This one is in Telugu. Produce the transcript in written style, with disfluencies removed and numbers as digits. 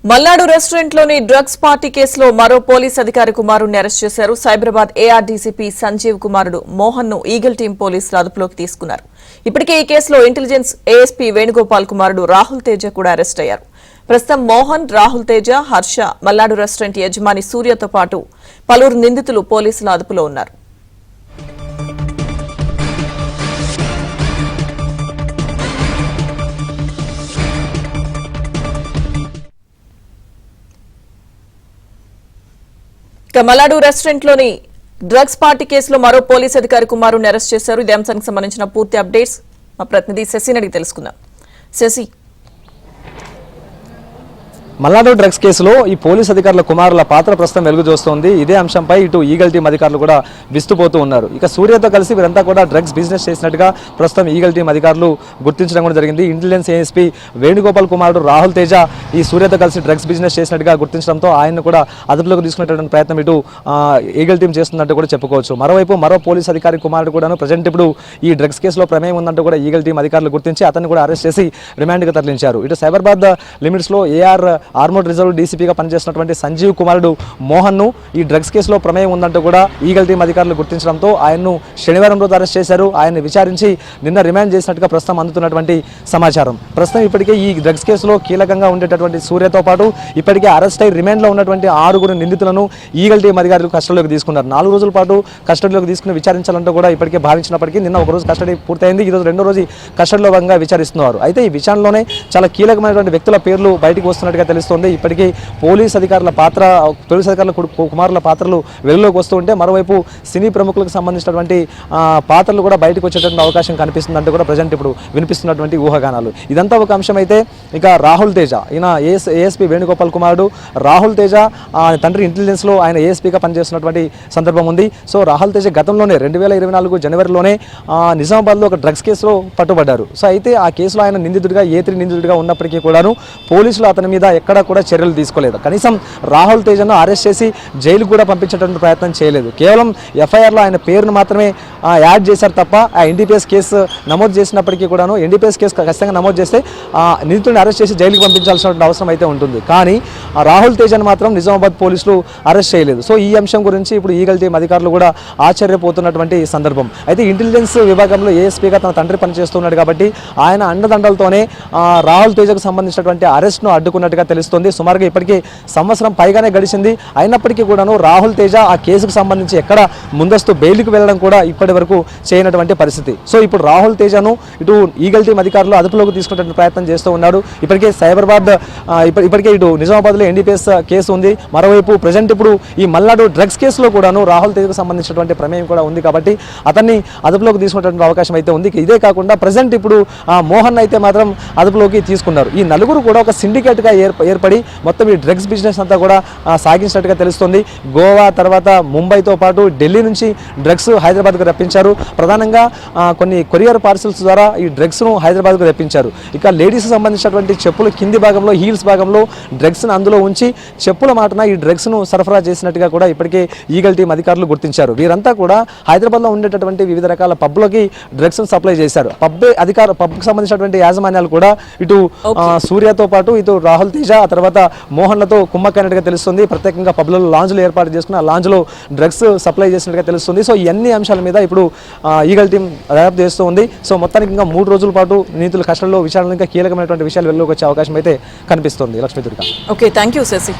మల్నాడు రెస్టారెంట్లోని డ్రగ్స్ పార్టీ కేసులో మరో పోలీస్ అధికారి కుమారుడిని అరెస్ట్ చేశారు. సైబరాబాద్ ఏఆర్డీసీపీ సంజీవ్ కుమారుడు మోహన్ ను ఈగల్ టీం పోలీసులు అదుపులోకి తీసుకున్నారు. ఇప్పటికే ఈ కేసులో ఇంటెలిజెన్స్ ఏఎస్పీ వేణుగోపాల్ కుమారుడు రాహుల్ తేజ కూడా అరెస్ట్ అయ్యారు. ప్రస్తుతం మోహన్, రాహుల్ తేజ, హర్ష, మల్నాడు రెస్టారెంట్ యజమాని సూర్యతో పాటు పలువురు నిందితులు పోలీసుల అదుపులో ఉన్నారు. మల్నాడు రెస్టారెంట్ లోని డ్రగ్స్ పార్టీ కేసులో మరో పోలీస్ అధికారి కుమారుడిని అరెస్ట్ చేశారు. ఇదే అంశానికి సంబంధించిన పూర్తి అప్డేట్స్ మా ప్రతినిధి శశిని అడిగి తెలుసుకుందాం. శశి, మల్నాడు డ్రగ్స్ కేసులో ఈ పోలీస్ అధికారుల కుమారుల పాత్ర ప్రస్తుతం వెలుగు చూస్తోంది. ఇదే అంశంపై ఇటు ఈగల్ టీం అధికారులు కూడా విస్తుపోతూ ఉన్నారు. ఇక సూర్యతో కలిసి వీరంతా కూడా డ్రగ్స్ బిజినెస్ చేసినట్టుగా ప్రస్తుతం ఈగల్ టీం అధికారులు గుర్తించడం కూడా జరిగింది. ఇంటెలిజెన్స్ ఏఎస్పీ వేణుగోపాల్ కుమారుడు రాహుల్ తేజ ఈ సూర్యతో కలిసి డ్రగ్స్ బిజినెస్ చేసినట్టుగా గుర్తించడంతో ఆయన్ని కూడా అదుపులోకి తీసుకునేటువంటి ప్రయత్నం ఇటు ఈగల్ టీం చేస్తున్నట్టు కూడా చెప్పుకోవచ్చు. మరోవైపు మరో పోలీస్ అధికారి కుమారుడు కూడాను ప్రజెంట్ ఇప్పుడు ఈ డ్రగ్స్ కేసులో ప్రమేయం ఉందంటూ కూడా ఈగల్ టీం అధికారులు గుర్తించి అతన్ని కూడా అరెస్ట్ చేసి రిమాండ్కి తరలించారు. ఇటు సైబరాబాద్ లిమిట్స్లో ఆర్మోడ్ రిజర్వ్ డీసీపీగా పనిచేస్తున్నటువంటి సంజీవ్ కుమారుడు మోహన్ను ఈ డ్రగ్స్ కేసులో ప్రమేయం ఉందంటూ కూడా ఈగల్ టీం అధికారులు గుర్తించడంతో ఆయన్ను శనివారం రోజు అరెస్ట్ చేశారు. ఆయన్ని విచారించి నిన్న రిమాండ్ చేసినట్టుగా ప్రస్తుతం అందుతున్నటువంటి సమాచారం. ప్రస్తుతం ఇప్పటికే ఈ డ్రగ్స్ కేసులో కీలకంగా ఉండేటటువంటి సూర్యతో పాటు ఇప్పటికే అరెస్ట్ అయి రిమాండ్లో ఉన్నటువంటి 6 నిందితులను ఈగల్ టీం అధికారులు కస్టడీలోకి తీసుకున్నారు. 4 రోజుల పాటు కస్టడీలోకి తీసుకుని విచారించాలంటూ కూడా ఇప్పటికే భావించినప్పటికీ నిన్న ఒక రోజు కస్టడీ పూర్తయింది. ఈరోజు రెండో రోజు కస్టడీలో భాగంగా విచారిస్తున్నారు. అయితే ఈ విచారణలోనే చాలా కీలకమైనటువంటి వ్యక్తుల పేర్లు బయటకు వస్తున్నట్టుగా తెలుస్తోంది. ఇప్పటికీ పోలీస్ అధికారుల కుమారుల పాత్రలు వెలుగులోకి వస్తూ ఉంటే మరోవైపు సినీ ప్రముఖులకు సంబంధించినటువంటి పాత్రలు కూడా బయటకు వచ్చేటువంటి అవకాశం కనిపిస్తుందంటూ కూడా ప్రజెంట్ ఇప్పుడు వినిపిస్తున్నటువంటి ఊహాగానాలు. ఇదంతా ఒక అంశం అయితే ఇక రాహుల్ తేజ, ఈయన ఏఎస్పీ వేణుగోపాల్ కుమారుడు రాహుల్ తేజ తండ్రి ఇంటెలిజెన్స్లో ఆయన ఏఎస్పీగా పనిచేస్తున్నటువంటి సందర్భం ఉంది. సో రాహుల్ తేజ గతంలోనే 2024 జనవరిలోనే నిజామాబాద్లో ఒక డ్రగ్స్ కేసులో పట్టుబడ్డారు. సో అయితే ఆ కేసులో ఆయన నిందితుడిగా A3 నిందితుడిగా ఉన్నప్పటికీ కూడాను పోలీసులు అతని మీద ఎక్కడా కూడా చర్యలు తీసుకోలేదు. కనీసం రాహుల్ తేజను అరెస్ట్ చేసి జైలుకు కూడా పంపించేటువంటి ప్రయత్నం చేయలేదు. కేవలం ఎఫ్ఐఆర్లో ఆయన పేరును మాత్రమే యాడ్ చేశారు తప్ప ఆ ఎన్డీపీఎస్ కేసు నమోదు చేసినప్పటికీ కూడాను ఎన్డీపీఎస్ కేసు ఖచ్చితంగా నమోదు చేస్తే నిందితుడిని అరెస్ట్ చేసి జైలుకు పంపించాల్సిన అవసరం అయితే ఉంటుంది. కానీ రాహుల్ తేజను మాత్రం నిజామాబాద్ పోలీసులు అరెస్ట్ చేయలేదు. సో ఈ అంశం గురించి ఇప్పుడు ఈగల్ టీం అధికారులు కూడా ఆశ్చర్యపోతున్నటువంటి సందర్భం. అయితే ఇంటెలిజెన్స్ విభాగంలో ఏఎస్పీగా తన తండ్రి పనిచేస్తున్నాడు కాబట్టి ఆయన అండదండలతోనే రాహుల్ తేజకు సంబంధించినటువంటి అరెస్ట్ను అడ్డుకున్నట్టుగా తెలుస్తోంది. సుమారుగా ఇప్పటికీ సంవత్సరం పైగానే గడిచింది. అయినప్పటికీ కూడాను రాహుల్ తేజ ఆ కేసుకు సంబంధించి ఎక్కడ ముందస్తు బెయిల్కి వెళ్ళడం కూడా ఇప్పటి వరకు చేయనటువంటి పరిస్థితి. సో ఇప్పుడు రాహుల్ తేజను ఇటు ఈగల్ టీం అధికారులు అదుపులోకి తీసుకునే ప్రయత్నం చేస్తూ ఉన్నాడు. ఇప్పటికే సైబరాబాద్ ఇప్పటికే ఇటు నిజామాబాద్లో ఎన్డీపీఎస్ కేసు ఉంది. మరోవైపు ప్రజెంట్ ఇప్పుడు ఈ మల్నాడు డ్రగ్స్ కేసులో కూడాను రాహుల్ తేజకు సంబంధించినటువంటి ప్రమేయం కూడా ఉంది కాబట్టి అతన్ని అదుపులోకి తీసుకునేటువంటి అవకాశం అయితే ఉంది. ఇదే కాకుండా ప్రజెంట్ ఇప్పుడు మోహన్ అయితే మాత్రం అదుపులోకి తీసుకున్నారు. ఈ నలుగురు కూడా ఒక సిండికేట్గా ఏర్పడి మొత్తం ఈ డ్రగ్స్ బిజినెస్ అంతా కూడా సాగించినట్టుగా తెలుస్తుంది. గోవా తర్వాత ముంబైతో పాటు ఢిల్లీ నుంచి డ్రగ్స్ హైదరాబాద్కు రప్పించారు. ప్రధానంగా కొన్ని కొరియర్ పార్సల్స్ ద్వారా ఈ డ్రగ్స్ను హైదరాబాద్కు రప్పించారు. ఇక లేడీస్కి సంబంధించినటువంటి చెప్పులు కింది భాగంలో హీల్స్ భాగంలో డ్రగ్స్ను అందులో ఉంచి చెప్పుల మాటన ఈ డ్రగ్స్ను సరఫరా చేసినట్టుగా కూడా ఇప్పటికే ఈగల్ టీం అధికారులు గుర్తించారు. వీరంతా కూడా హైదరాబాద్లో ఉండేటటువంటి వివిధ రకాల పబ్లకి డ్రగ్స్ను సప్లై చేశారు. పబ్కి సంబంధించినటువంటి యాజమాన్యాలు కూడా ఇటు సూర్యతో పాటు ఇటు రాహుల్ తేజ ఆ తర్వాత మోహన్లతో కుమ్మక్కైనట్టుగా తెలుస్తుంది. ప్రత్యేకంగా పబ్లలో లాంజ్లు ఏర్పాటు చేసుకుని ఆ లాంజ్లో డ్రగ్స్ సప్లై చేసినట్టుగా తెలుస్తుంది. సో ఈ అన్ని అంశాల మీద ఇప్పుడు ఈగల్ టీం దర్యాప్తు చేస్తూ ఉంది. సో మొత్తానికి ఇంకా 3 రోజుల పాటు నీతుల కష్టంలో విచారణలో ఇంకా కీలకమైనటువంటి విషయాలు వెలుగులోకి వచ్చే అవకాశం అయితే కనిపిస్తుంది. Lakshmi Durga. Okay, thank you Shashi.